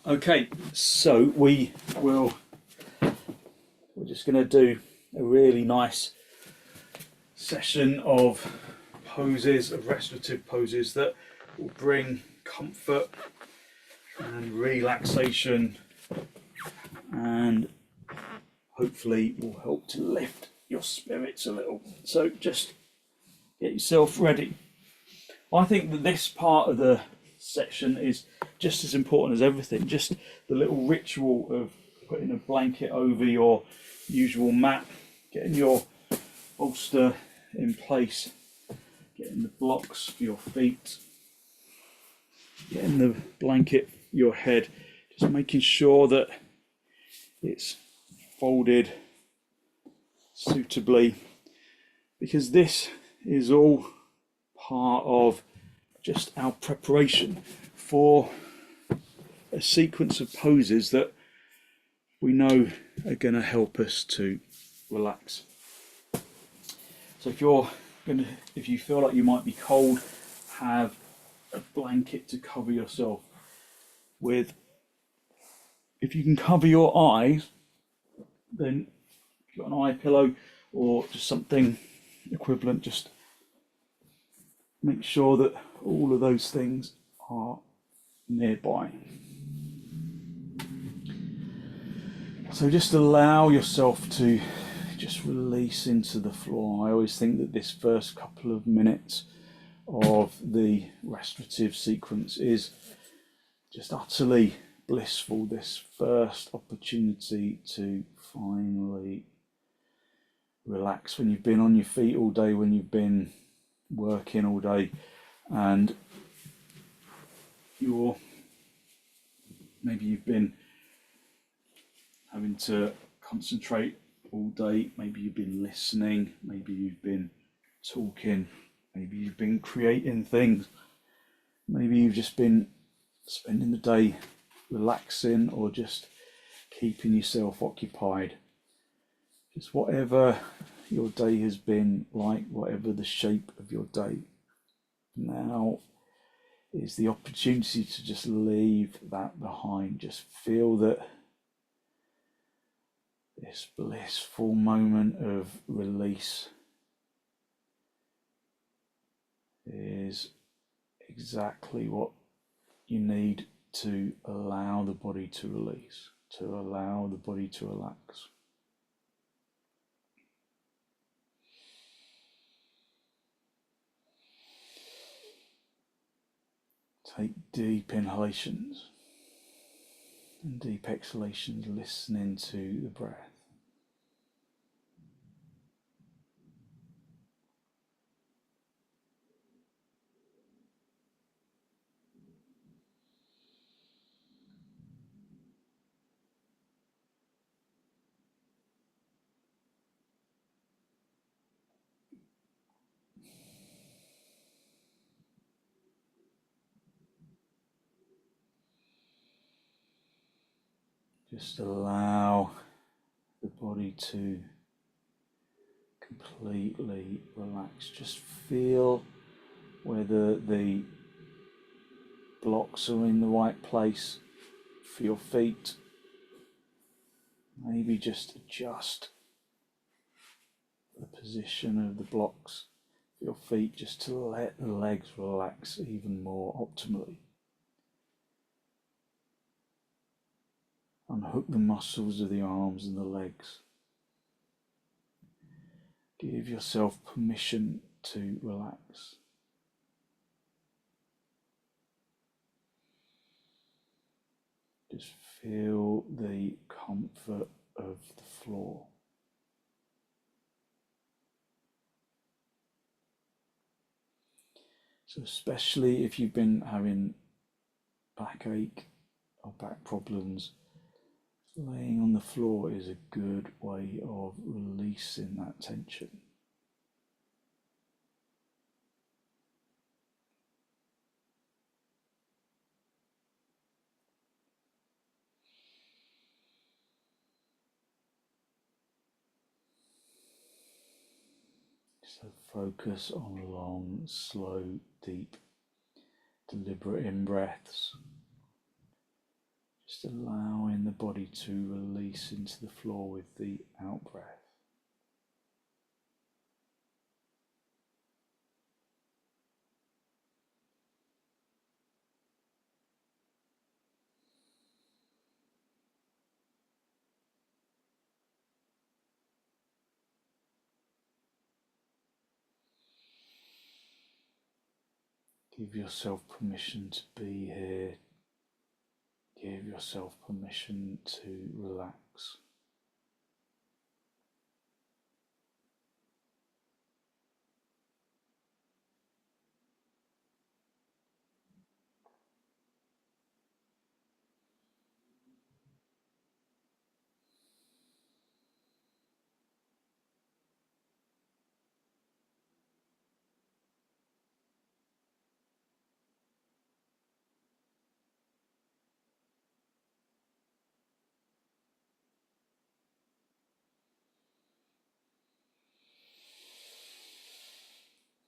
Okay, so we're just going to do a really nice session of poses, of restorative poses that will bring comfort and relaxation and hopefully will help to lift your spirits a little. So just get yourself ready. I think that this part of the section is just as important as everything, just the little ritual of putting a blanket over your usual mat, getting your bolster in place, getting the blocks for your feet, getting the blanket for your head, just making sure that it's folded suitably, because this is all part of just our preparation for a sequence of poses that we know are going to help us to relax. So if you feel like you might be cold, have a blanket to cover yourself with. If you can cover your eyes, then if you've got an eye pillow or just something equivalent, just make sure that all of those things are nearby. So just allow yourself to just release into the floor. I always think that this first couple of minutes of the restorative sequence is just utterly blissful. This first opportunity to finally relax when you've been on your feet all day, when you've been working all day, and maybe you've been having to concentrate all day, maybe you've been listening, maybe you've been talking, maybe you've been creating things, maybe you've just been spending the day relaxing or just keeping yourself occupied. Just whatever your day has been like, whatever the shape of your day, now is the opportunity to just leave that behind. Just feel that this blissful moment of release is exactly what you need to allow the body to release, to allow the body to relax. Take deep inhalations and deep exhalations, listening to the breath. Just allow the body to completely relax. Just feel whether the blocks are in the right place for your feet. Maybe just adjust the position of the blocks for your feet just to let the legs relax even more optimally. Unhook the muscles of the arms and the legs. Give yourself permission to relax. Just feel the comfort of the floor. So especially if you've been having backache or back problems, laying on the floor is a good way of releasing that tension. So focus on long, slow, deep, deliberate in-breaths. Just allowing the body to release into the floor with the out breath. Give yourself permission to be here. Give yourself permission to relax.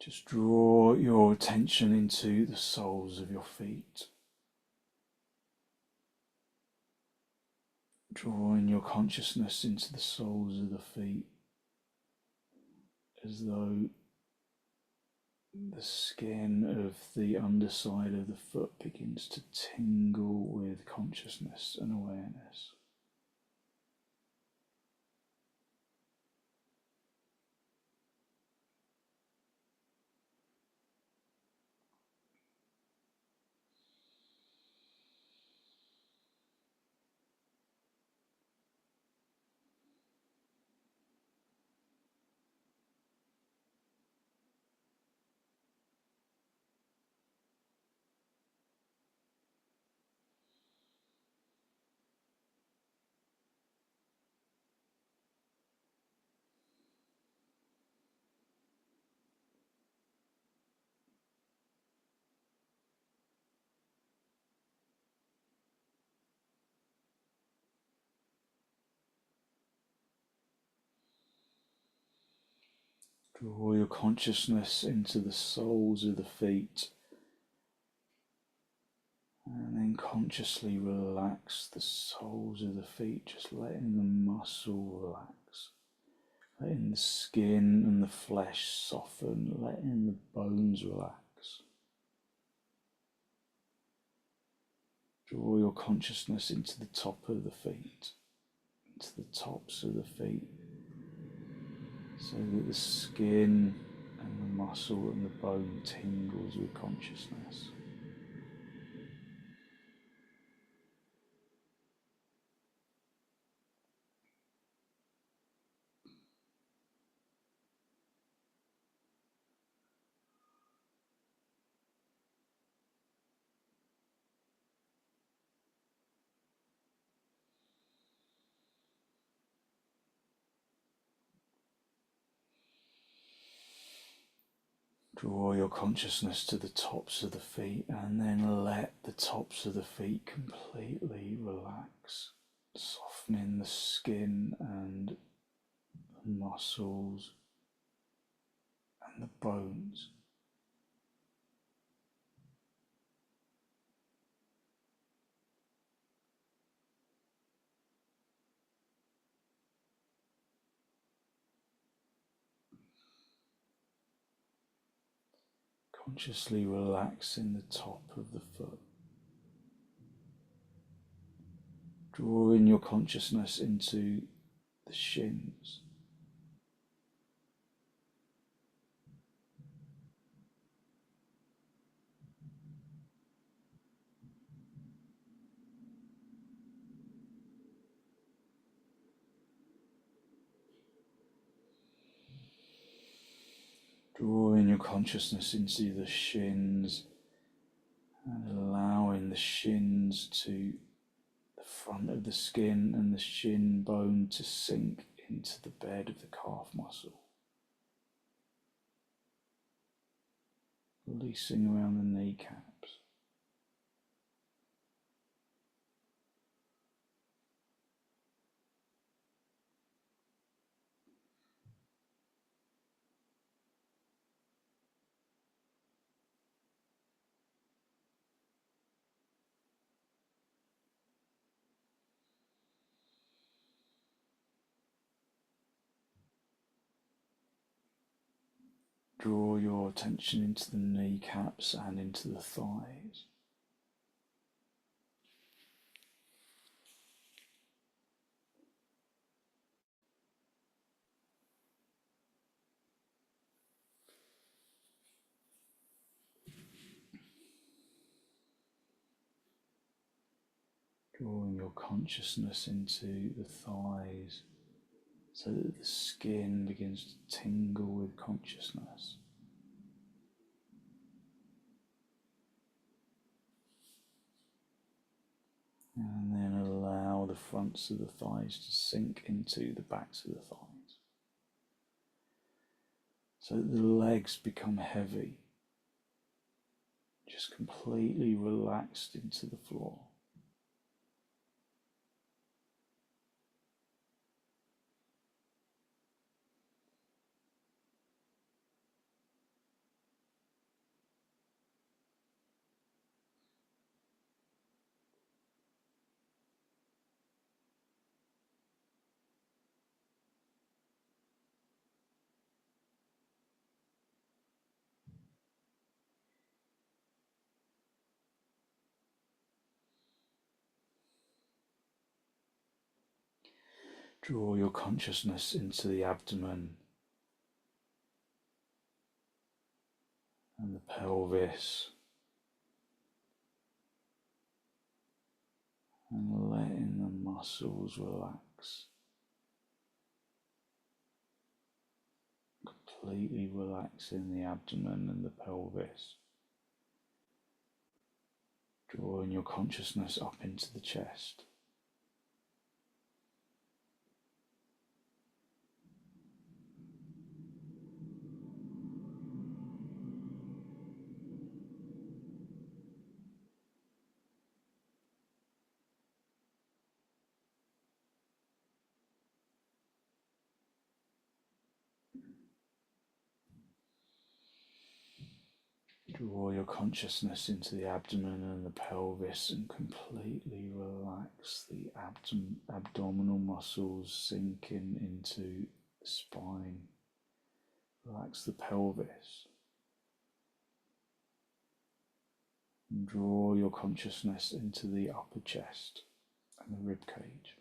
Just draw your attention into the soles of your feet. Drawing your consciousness into the soles of the feet as though the skin of the underside of the foot begins to tingle with consciousness and awareness. Draw your consciousness into the soles of the feet and then consciously relax the soles of the feet, just letting the muscle relax, letting the skin and the flesh soften, letting the bones relax. Draw your consciousness into the top of the feet, into the tops of the feet, so that the skin and the muscle and the bone tingles with consciousness. Draw your consciousness to the tops of the feet and then let the tops of the feet completely relax, softening the skin and the muscles and the bones. Consciously relaxing the top of the foot. Drawing your consciousness into the shins. Drawing your consciousness into the shins and allowing the shins to the front of the skin and the shin bone to sink into the bed of the calf muscle. Releasing around the kneecaps. Draw your attention into the kneecaps and into the thighs. Drawing your consciousness into the thighs so that the skin begins to tingle with consciousness. And then allow the fronts of the thighs to sink into the backs of the thighs, so that the legs become heavy, just completely relaxed into the floor. Draw your consciousness into the abdomen and the pelvis, and letting the muscles relax, completely relaxing the abdomen and the pelvis. Drawing your consciousness up into the chest. Draw your consciousness into the abdomen and the pelvis and completely relax the abdominal muscles, sinking into the spine. Relax the pelvis. And draw your consciousness into the upper chest and the rib cage.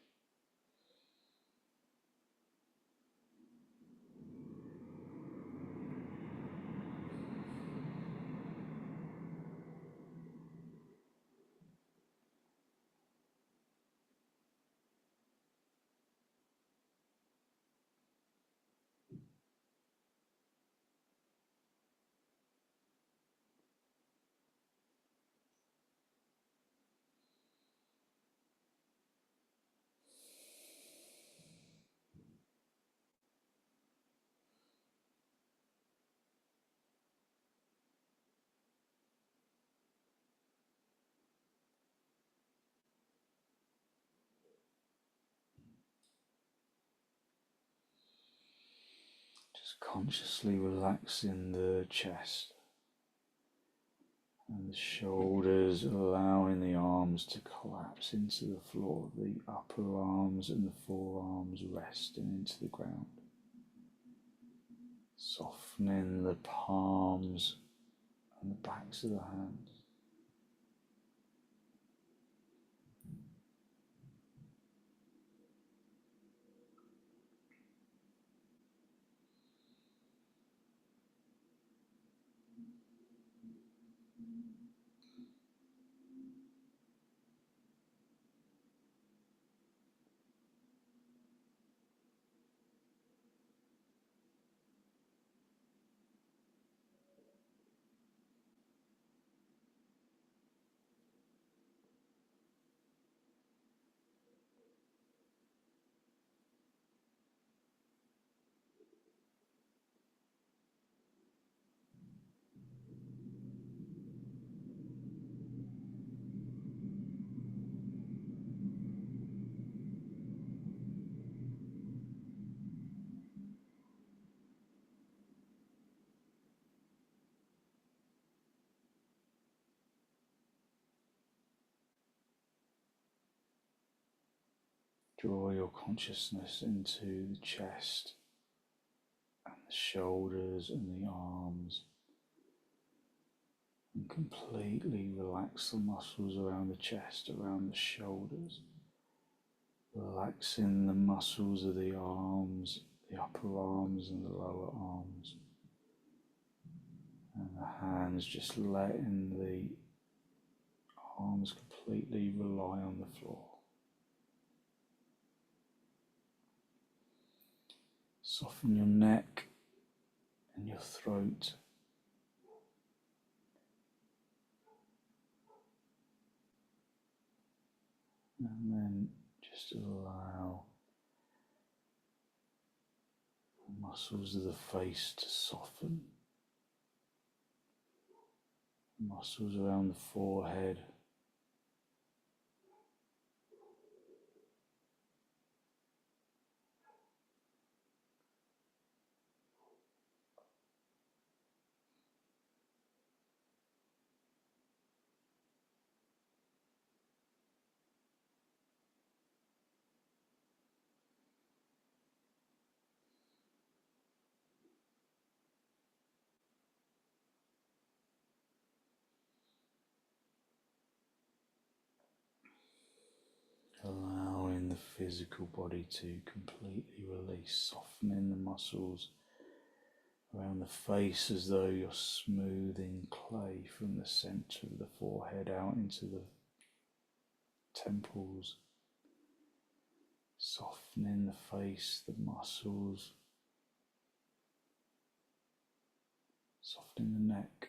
Just consciously relaxing the chest and the shoulders, allowing the arms to collapse into the floor, the upper arms and the forearms resting into the ground. Softening the palms and the backs of the hands. Draw your consciousness into the chest and the shoulders and the arms, and completely relax the muscles around the chest, around the shoulders, relaxing the muscles of the arms, the upper arms and the lower arms, and the hands, just letting the arms completely rely on the floor. Soften your neck and your throat. And then just allow the muscles of the face to soften. Muscles around the forehead. Allowing the physical body to completely release, softening the muscles around the face as though you're smoothing clay from the center of the forehead out into the temples, softening the face, the muscles, softening the neck.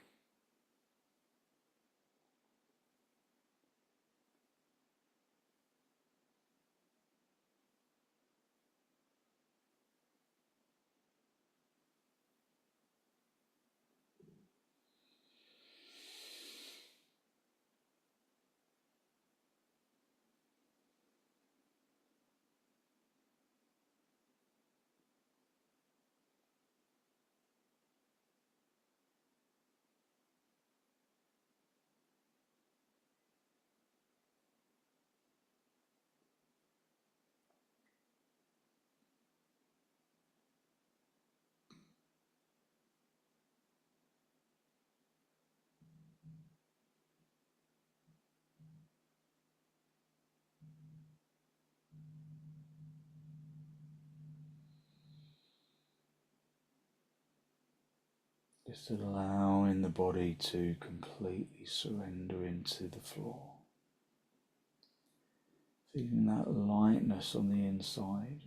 Just allowing the body to completely surrender into the floor. Feeling that lightness on the inside.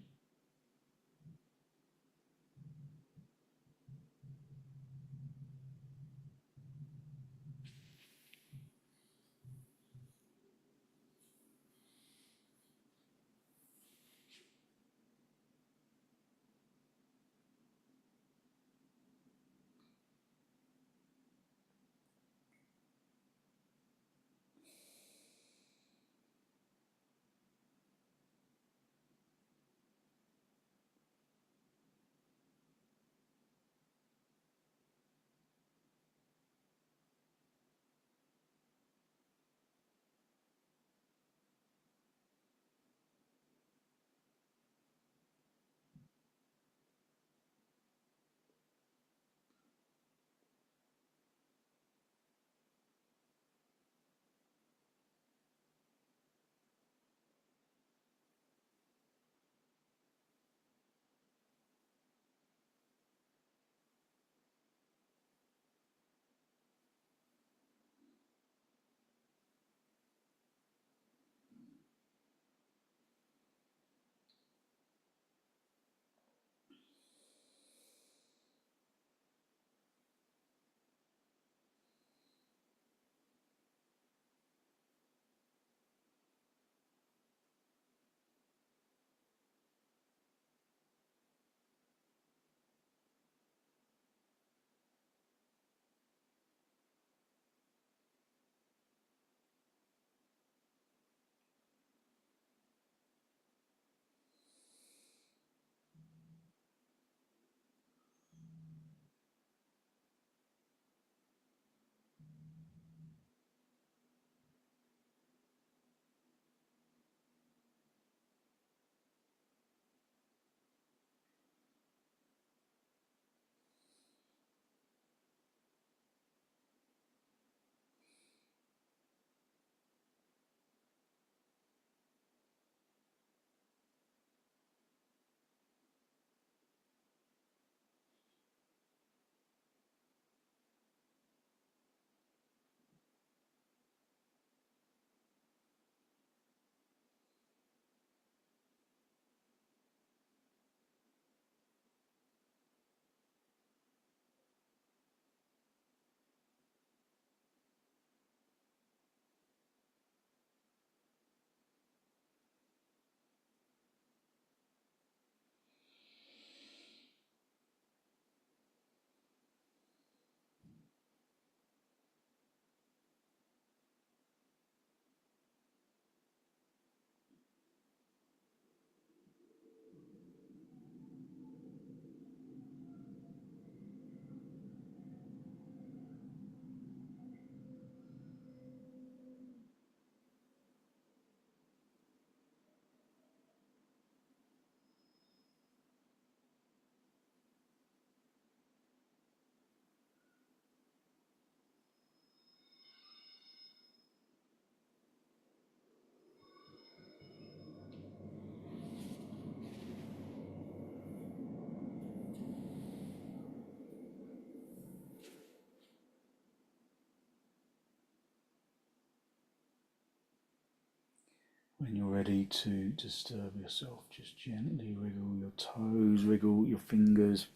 When you're ready to disturb yourself, just gently wriggle your toes, wriggle your fingers.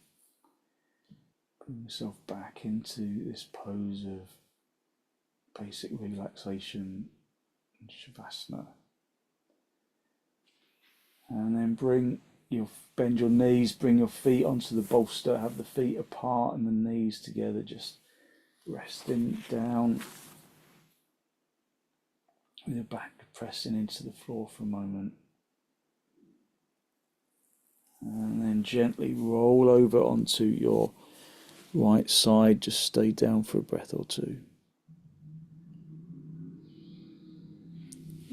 Bring yourself back into this pose of basic relaxation and Shavasana. And then bend your knees, bring your feet onto the bolster, have the feet apart and the knees together, just resting down with your back pressing into the floor for a moment. And then gently roll over onto your right side, just stay down for a breath or two.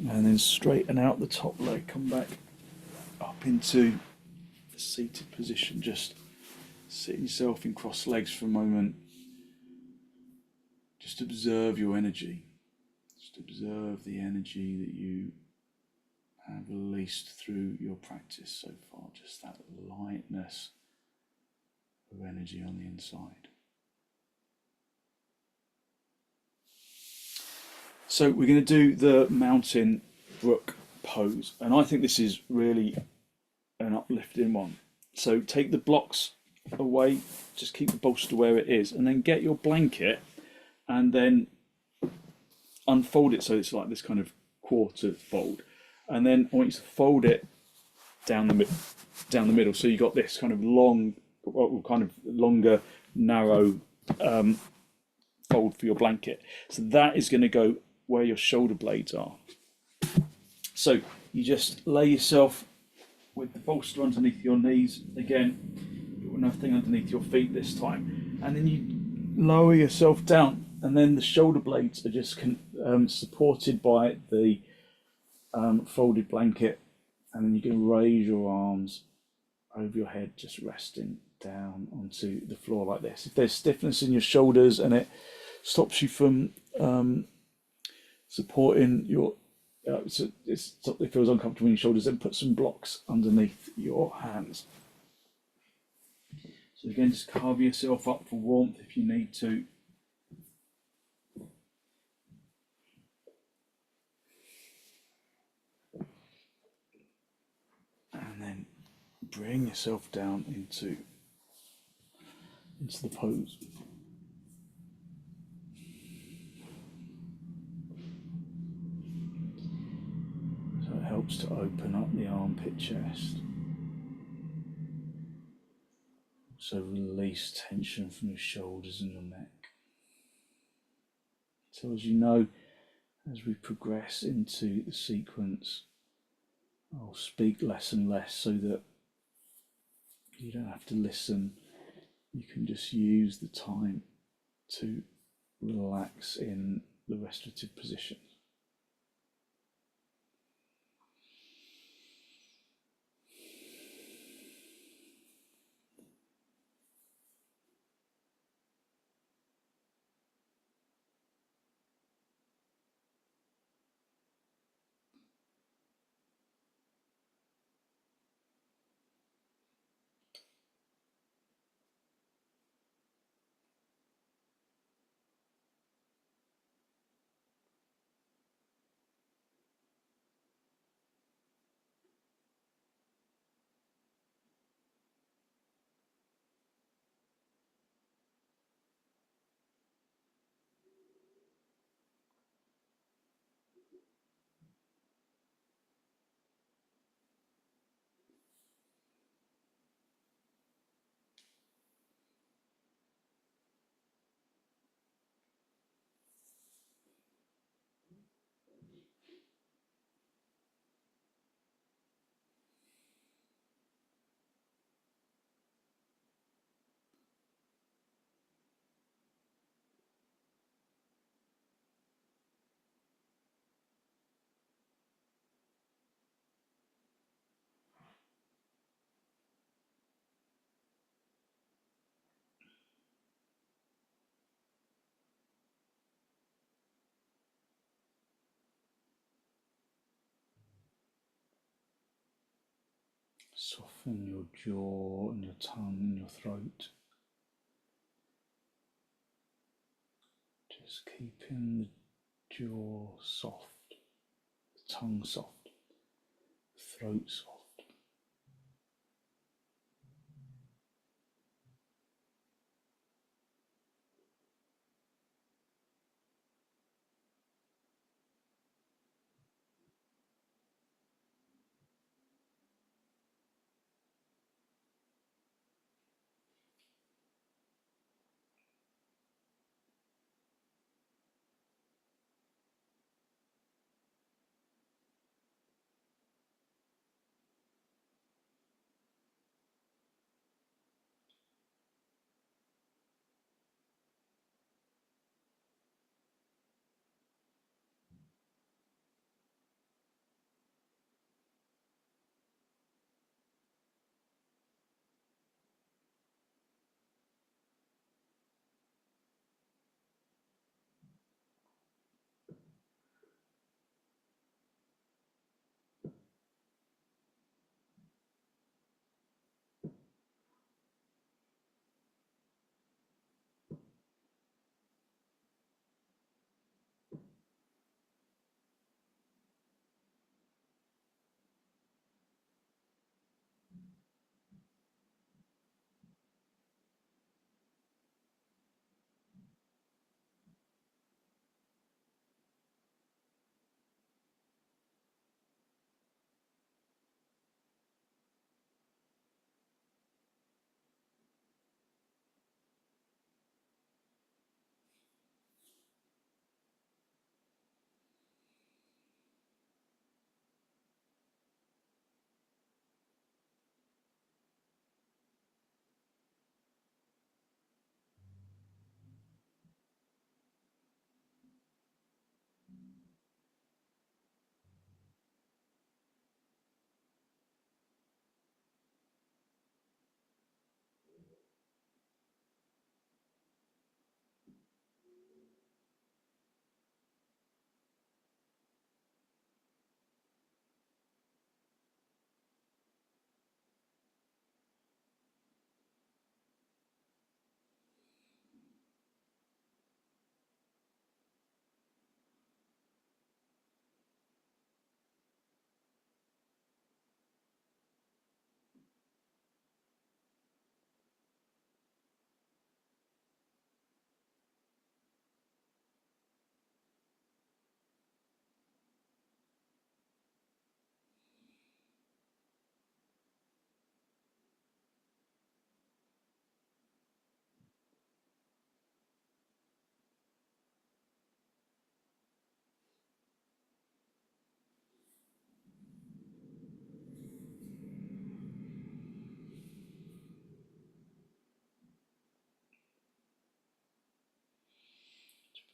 And then straighten out the top leg, come back up into the seated position, just sitting yourself in cross legs for a moment. Just observe your energy. Just observe the energy that you have released through your practice so far. Just that lightness of energy on the inside. So we're going to do the mountain brook pose, and I think this is really an uplifting one. So take the blocks away, just keep the bolster where it is, and then get your blanket and then unfold it so it's like this kind of quarter fold, and then I want you to fold it down the middle, so you got this kind of longer, narrow fold for your blanket. So that is going to go where your shoulder blades are. So you just lay yourself with the bolster underneath your knees. Again, you've got nothing underneath your feet this time, and then you lower yourself down, and then the shoulder blades are just supported by the folded blanket, and then you can raise your arms over your head, just resting down onto the floor like this. If there's stiffness in your shoulders and it stops you from supporting your, it feels uncomfortable in your shoulders, then put some blocks underneath your hands. So again, just carve yourself up for warmth if you need to. And then bring yourself down into the pose. So it helps to open up the armpit chest. So release tension from your shoulders and your neck. So as you know, as we progress into the sequence, I'll speak less and less so that you don't have to listen. You can just use the time to relax in the restorative position. Soften your jaw and your tongue and your throat. Just keeping the jaw soft, the tongue soft. throat soft.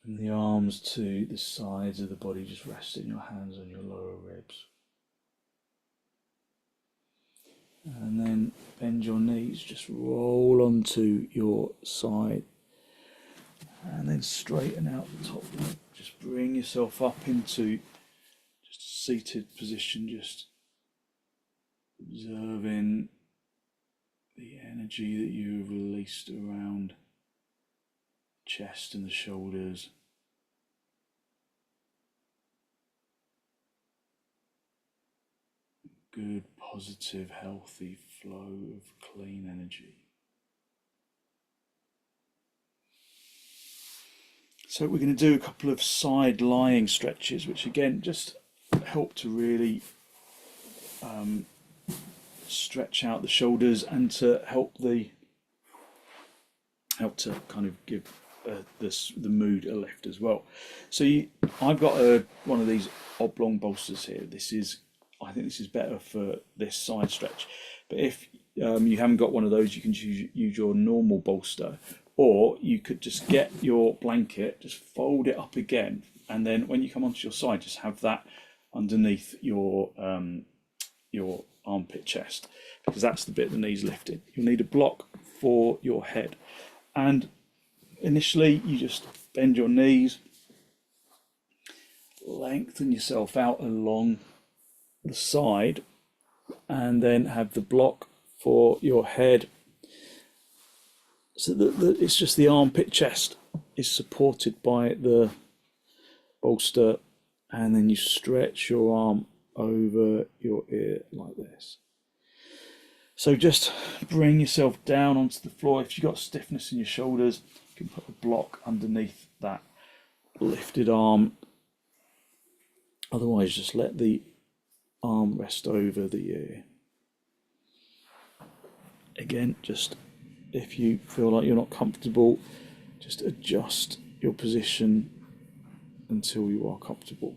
Bring the arms to the sides of the body, just resting your hands on your lower ribs. And then bend your knees, just roll onto your side. And then straighten out the top leg. Just bring yourself up into just a seated position, just observing the energy that you've released around the chest and the shoulders. Good, positive, healthy flow of clean energy. So we're going to do a couple of side lying stretches, which again just help to really stretch out the shoulders and to help to kind of give the mood a lift as well. So I've got one of these oblong bolsters here. I think this is better for this side stretch. But if you haven't got one of those, you can use your normal bolster, or you could just get your blanket, just fold it up again, and then when you come onto your side, just have that underneath your armpit chest, because that's the bit that needs lifted. You'll need a block for your head, and initially you just bend your knees, lengthen yourself out along the side, and then have the block for your head, so that it's just the armpit chest is supported by the bolster, and then you stretch your arm over your ear like this. So just bring yourself down onto the floor. If you've got stiffness in your shoulders, you can put a block underneath that lifted arm. Otherwise, just let the arm rest over the ear. Again, just if you feel like you're not comfortable, just adjust your position until you are comfortable.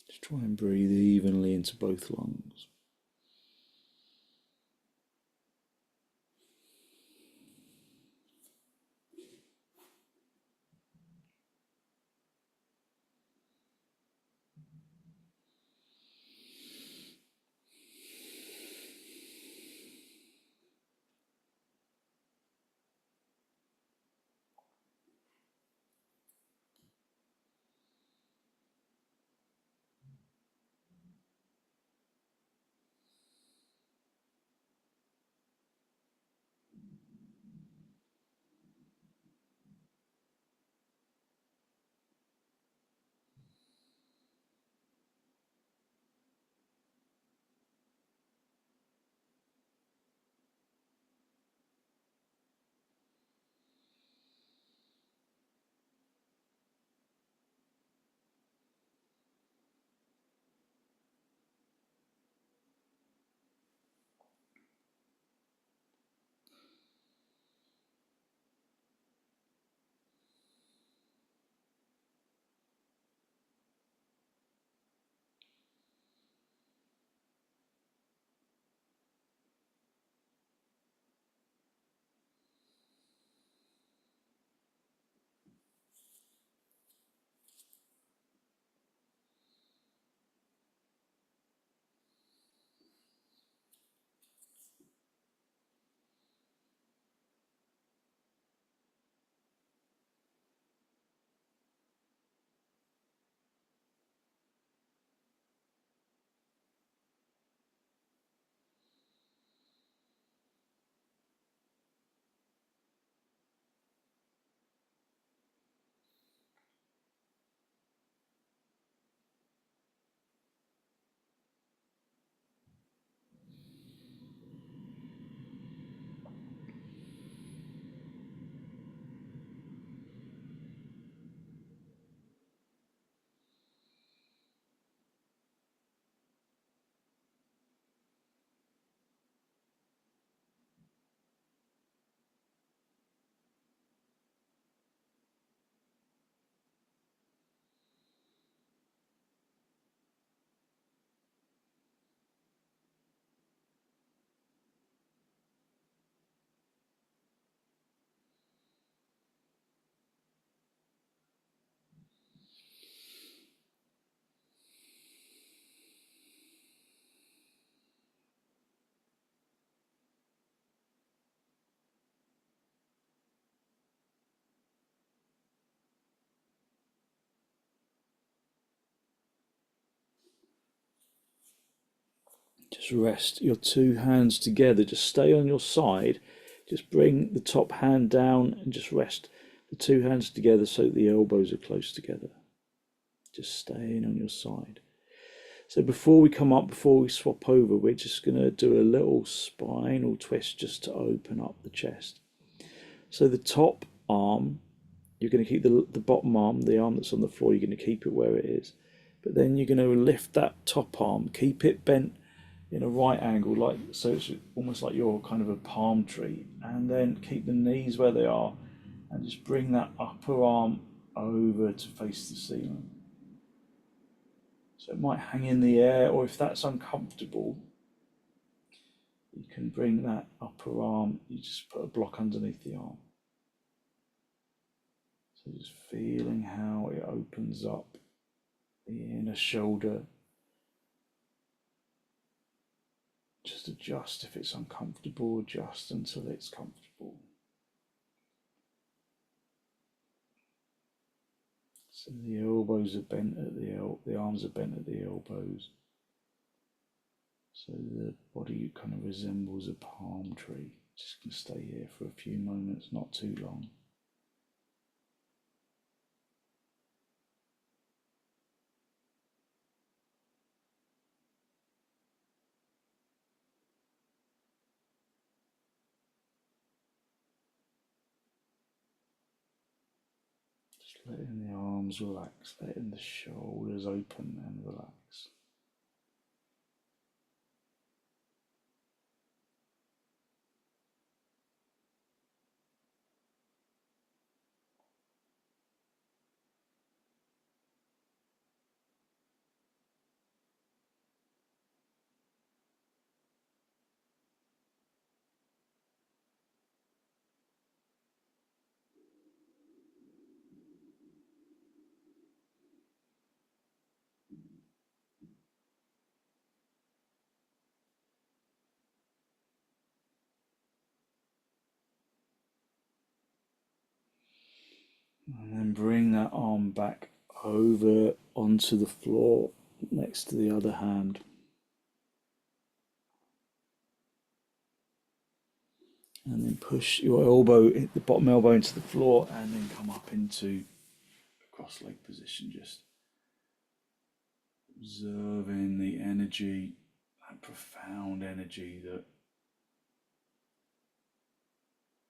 Just try and breathe evenly into both lungs. Just rest your two hands together. Just stay on your side. Just bring the top hand down and just rest the two hands together so that the elbows are close together. Just staying on your side. So before we come up, before we swap over, we're just going to do a little spinal twist just to open up the chest. So the top arm, you're going to keep the bottom arm, the arm that's on the floor, you're going to keep it where it is. But then you're going to lift that top arm, keep it bent in a right angle, like so it's almost like you're kind of a palm tree, and then keep the knees where they are and just bring that upper arm over to face the ceiling. So it might hang in the air, or if that's uncomfortable, you can bring that upper arm, you just put a block underneath the arm. So just feeling how it opens up the inner shoulder. Just adjust if it's uncomfortable, adjust until it's comfortable. So the elbows are bent at the arms are bent at the elbows. So the body kind of resembles a palm tree. Just going to stay here for a few moments, not too long. Just letting the arms relax, letting the shoulders open and relax. And then bring that arm back over onto the floor next to the other hand. And then push your elbow, hit the bottom elbow into the floor, and then come up into a cross leg position. Just observing the energy, that profound energy that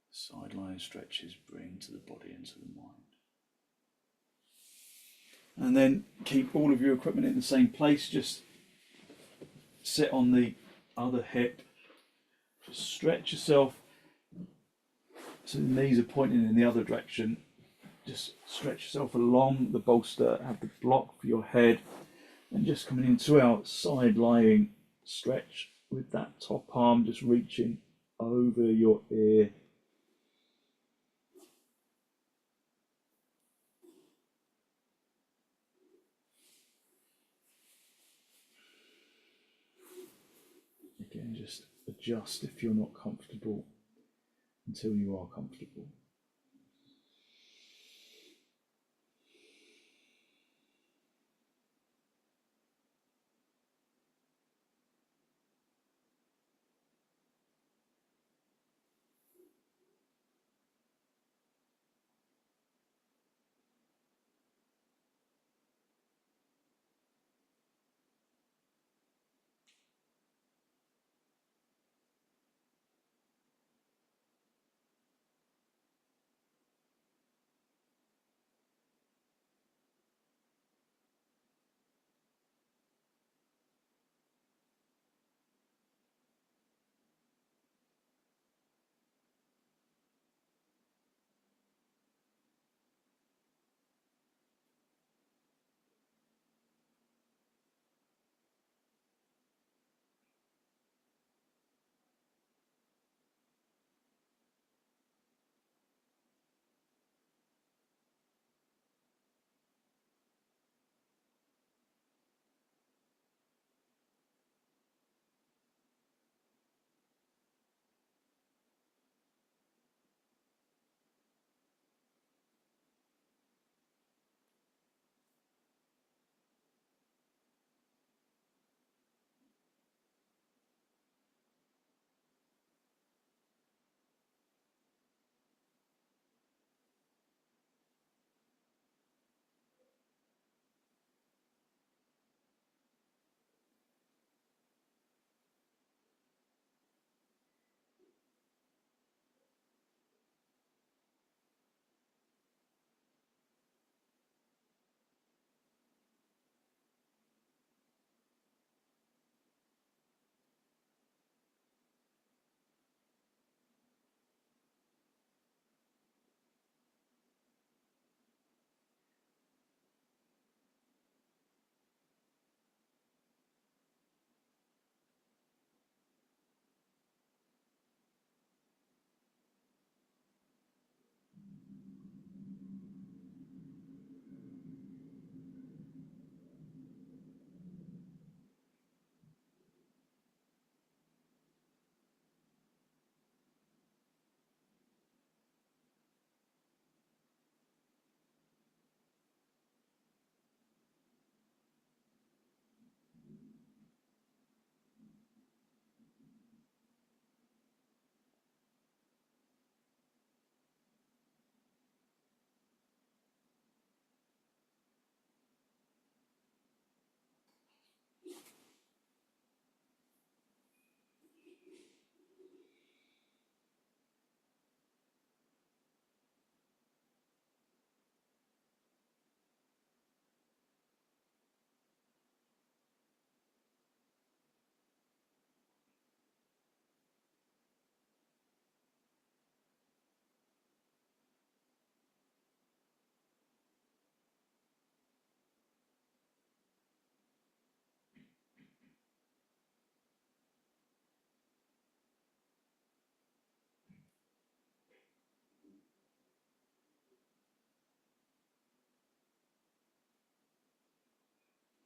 sideline stretches bring to the body and to the mind. And then keep all of your equipment in the same place. Just sit on the other hip. Just stretch yourself so the knees are pointing in the other direction. Just stretch yourself along the bolster, have the block for your head, and just coming into our side lying stretch with that top arm just reaching over your ear. Again, just adjust if you're not comfortable until you are comfortable.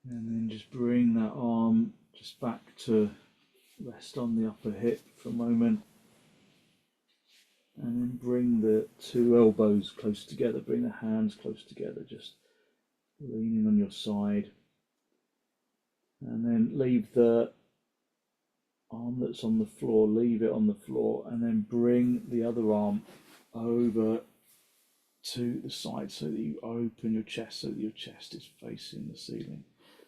And then just bring that arm just back to rest on the upper hip for a moment. And then bring the two elbows close together, bring the hands close together, just leaning on your side. And then leave the arm that's on the floor, leave it on the floor, and then bring the other arm over to the side so that you open your chest so that your chest is facing the ceiling.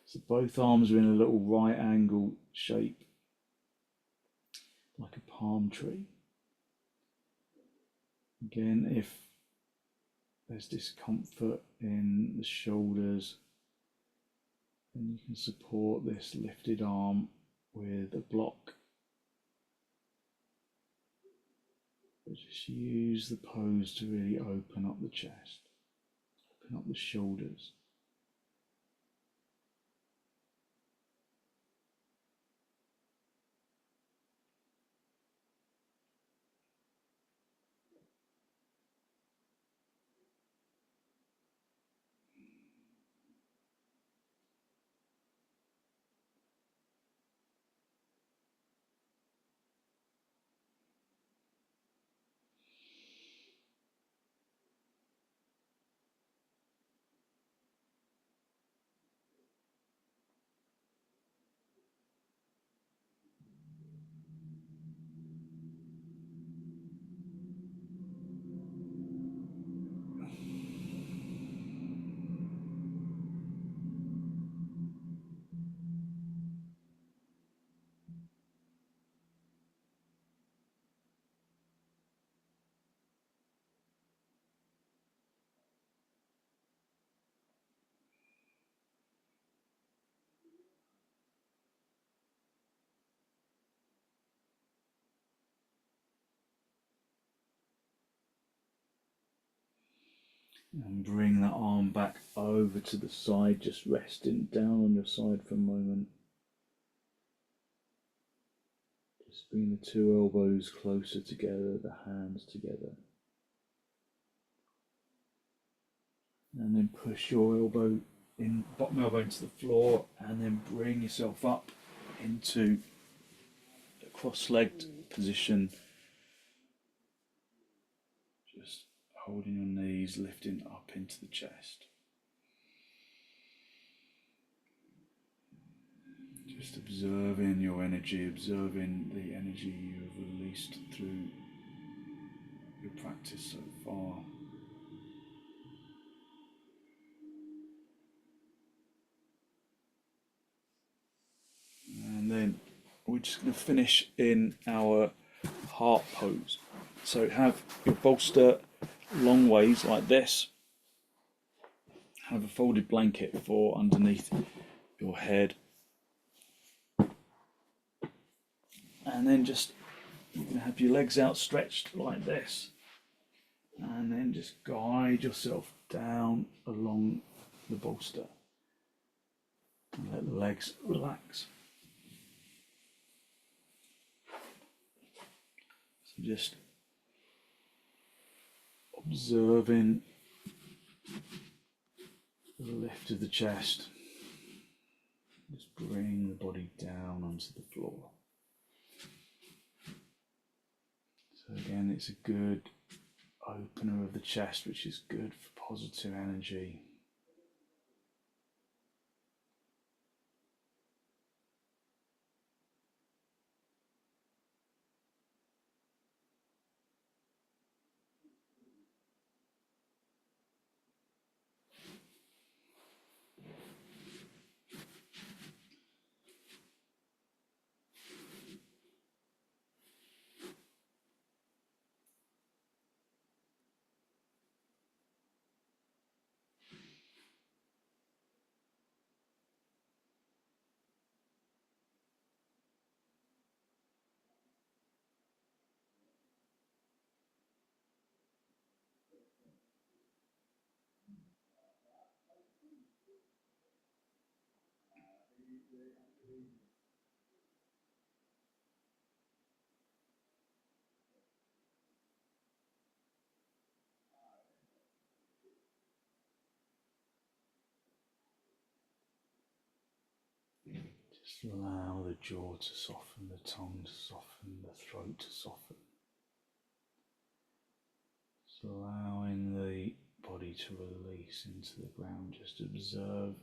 So both arms are in a little right angle shape, like a palm tree. Again, if there's discomfort in the shoulders, then you can support this lifted arm with a block. But just use the pose to really open up the chest, open up the shoulders. And bring that arm back over to the side, just resting down on your side for a moment. Just bring the two elbows closer together, the hands together. And then push your elbow in, bottom elbow into the floor, and then bring yourself up into a cross-legged position. Just holding your knees, lifting up into the chest. Just observing your energy, observing the energy you have released through your practice so far. And then we're just going to finish in our heart pose. So have your bolster long ways like this. Have a folded blanket for underneath your head. And then just, you can have your legs outstretched like this. And then just guide yourself down along the bolster. And let the legs relax. So just observing the lift of the chest. Just bring the body down onto the floor. So again, it's a good opener of the chest, which is good for positive energy. Just allow the jaw to soften, the tongue to soften, the throat to soften. Just allowing the body to release into the ground. Just observe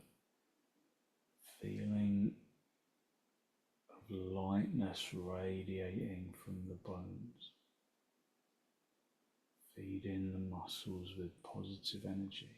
feeling of lightness radiating from the bones, feeding the muscles with positive energy.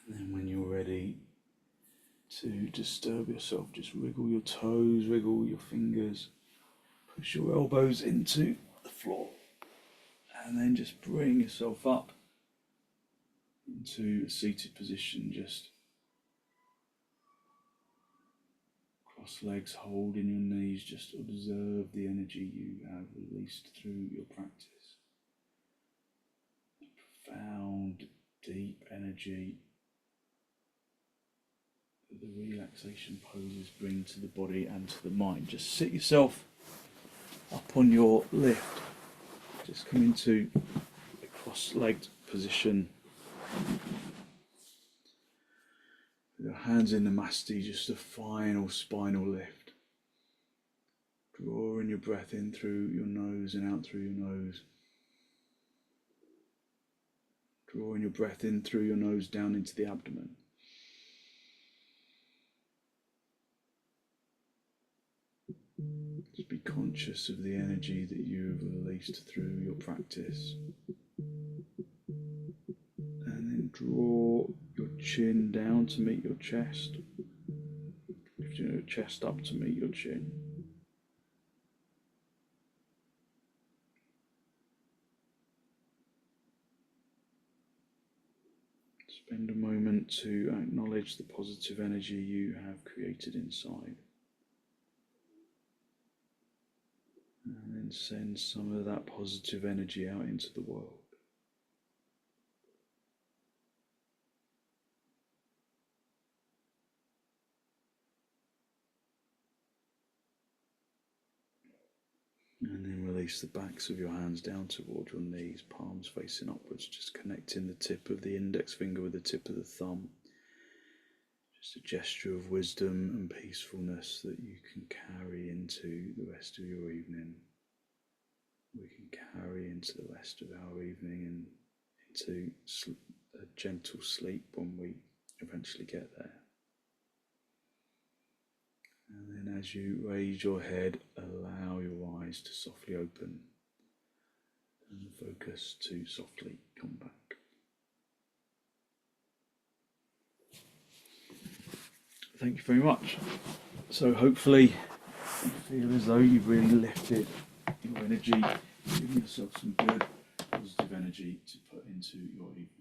And then when you're ready to disturb yourself, just wriggle your toes, wriggle your fingers, push your elbows into the floor, and then just bring yourself up into a seated position. Just cross legs, holding your knees, just observe the energy you have released through your practice. Profound, deep energy that the relaxation poses bring to the body and to the mind. Just sit yourself up on your lift. Just come into a cross-legged position. With your hands in the masti, just a final spinal lift. Drawing your breath in through your nose and out through your nose. Drawing your breath in through your nose down into the abdomen. Just be conscious of the energy that you've released through your practice. And then draw your chin down to meet your chest. Lift your chest up to meet your chin. Spend a moment to acknowledge the positive energy you have created inside. And then send some of that positive energy out into the world. And then release the backs of your hands down toward your knees, palms facing upwards, just connecting the tip of the index finger with the tip of the thumb. Just a gesture of wisdom and peacefulness that you can carry into the rest of your evening. We can carry into the rest of our evening and into a gentle sleep when we eventually get there. And then as you raise your head, allow your eyes to softly open and the focus to softly come back. Thank you very much. So hopefully you feel as though you've really lifted your energy, giving yourself some good positive energy to put into your evening.